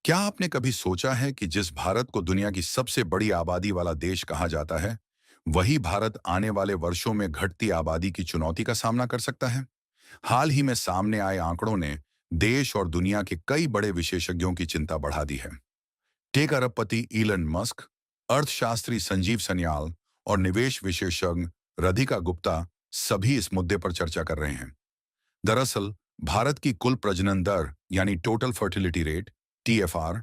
क्या आपने कभी सोचा है कि जिस भारत को दुनिया की सबसे बड़ी आबादी वाला देश कहा जाता है, वही भारत आने वाले वर्षों में घटती आबादी की चुनौती का सामना कर सकता है? हाल ही में सामने आए आंकड़ों ने देश और दुनिया के कई बड़े विशेषज्ञों की चिंता बढ़ा दी है। टेक अरबपति ईलन मस्क, अर्थशास्त्री संजीव सन्याल और निवेश विशेषज्ञ राधिका गुप्ता सभी इस मुद्दे पर चर्चा कर रहे हैं। दरअसल भारत की कुल प्रजनन दर यानी टोटल फर्टिलिटी रेट टीएफआर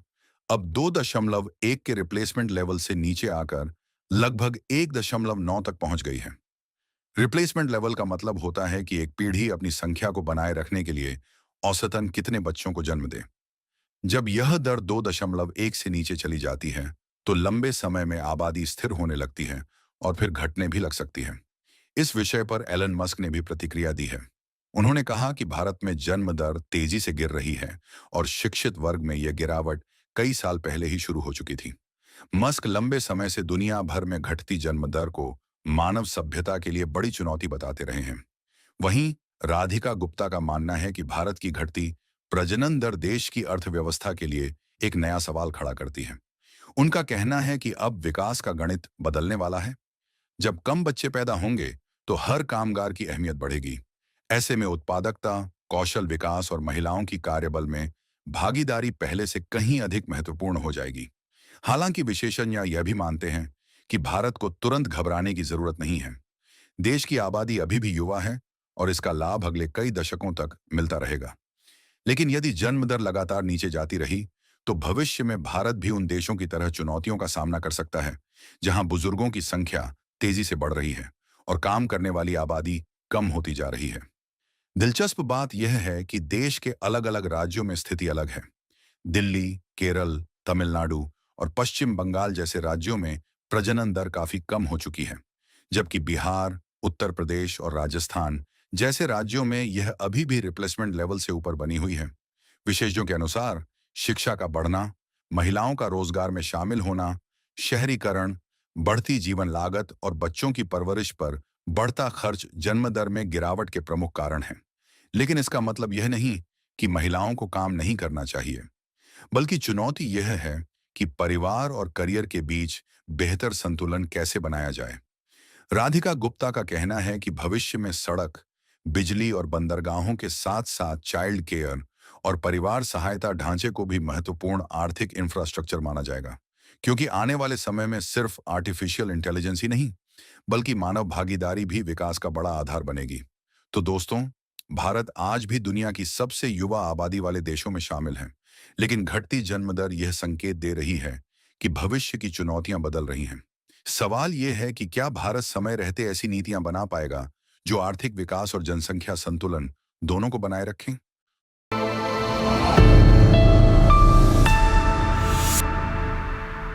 अब 2.1 के रिप्लेसमेंट लेवल से नीचे आकर लगभग 1.9 तक पहुंच गई है। रिप्लेसमेंट लेवल का मतलब होता है कि एक पीढ़ी अपनी संख्या को बनाए रखने के लिए औसतन कितने बच्चों को जन्म दे। जब यह दर 2.1 से नीचे चली जाती है तो लंबे समय में आबादी स्थिर होने लगती है और फिर घटने भी लग सकती है। इस विषय पर एलन मस्क ने भी प्रतिक्रिया दी है। उन्होंने कहा कि भारत में जन्म दर तेजी से गिर रही है और शिक्षित वर्ग में यह गिरावट कई साल पहले ही शुरू हो चुकी थी। मस्क लंबे समय से दुनिया भर में घटती जन्म दर को मानव सभ्यता के लिए बड़ी चुनौती बताते रहे हैं। वहीं राधिका गुप्ता का मानना है कि भारत की घटती प्रजनन दर देश की अर्थव्यवस्था के लिए एक नया सवाल खड़ा करती है। उनका कहना है कि अब विकास का गणित बदलने वाला है। जब कम बच्चे पैदा होंगे तो हर कामगार की अहमियत बढ़ेगी। ऐसे में उत्पादकता, कौशल विकास और महिलाओं की कार्यबल में भागीदारी पहले से कहीं अधिक महत्वपूर्ण हो जाएगी। हालांकि विशेषज्ञ यह भी मानते हैं कि भारत को तुरंत घबराने की जरूरत नहीं है। देश की आबादी अभी भी युवा है और इसका लाभ अगले कई दशकों तक मिलता रहेगा। लेकिन यदि जन्म दर लगातार नीचे जाती रही तो भविष्य में भारत भी उन देशों की तरह चुनौतियों का सामना कर सकता है जहां बुजुर्गों की संख्या तेजी से बढ़ रही है और काम करने वाली आबादी कम होती जा रही है। दिलचस्प बात यह है कि देश के अलग अलग राज्यों में स्थिति अलग है। दिल्ली, केरल, तमिलनाडु और पश्चिम बंगाल जैसे राज्यों में प्रजनन दर काफी कम हो चुकी है, जबकि बिहार, उत्तर प्रदेश और राजस्थान जैसे राज्यों में यह अभी भी रिप्लेसमेंट लेवल से ऊपर बनी हुई है। विशेषज्ञों के अनुसार शिक्षा का बढ़ना, महिलाओं का रोजगार में शामिल होना, शहरीकरण, बढ़ती जीवन लागत और बच्चों की परवरिश पर बढ़ता खर्च जन्म दर में गिरावट के प्रमुख कारण हैं। लेकिन इसका मतलब यह नहीं कि महिलाओं को काम नहीं करना चाहिए, बल्कि चुनौती यह है कि परिवार और करियर के बीच बेहतर संतुलन कैसे बनाया जाए। राधिका गुप्ता का कहना है कि भविष्य में सड़क, बिजली और बंदरगाहों के साथ साथ चाइल्ड केयर और परिवार सहायता ढांचे को भी महत्वपूर्ण आर्थिक इंफ्रास्ट्रक्चर माना जाएगा, क्योंकि आने वाले समय में सिर्फ आर्टिफिशियल इंटेलिजेंस ही नहीं बल्कि मानव भागीदारी भी विकास का बड़ा आधार बनेगी। तो दोस्तों, भारत आज भी दुनिया की सबसे युवा आबादी वाले देशों में शामिल है, लेकिन घटती जन्म दर यह संकेत दे रही है कि भविष्य की चुनौतियां बदल रही हैं। सवाल यह है कि क्या भारत समय रहते ऐसी नीतियां बना पाएगा जो आर्थिक विकास और जनसंख्या संतुलन दोनों को बनाए रखें।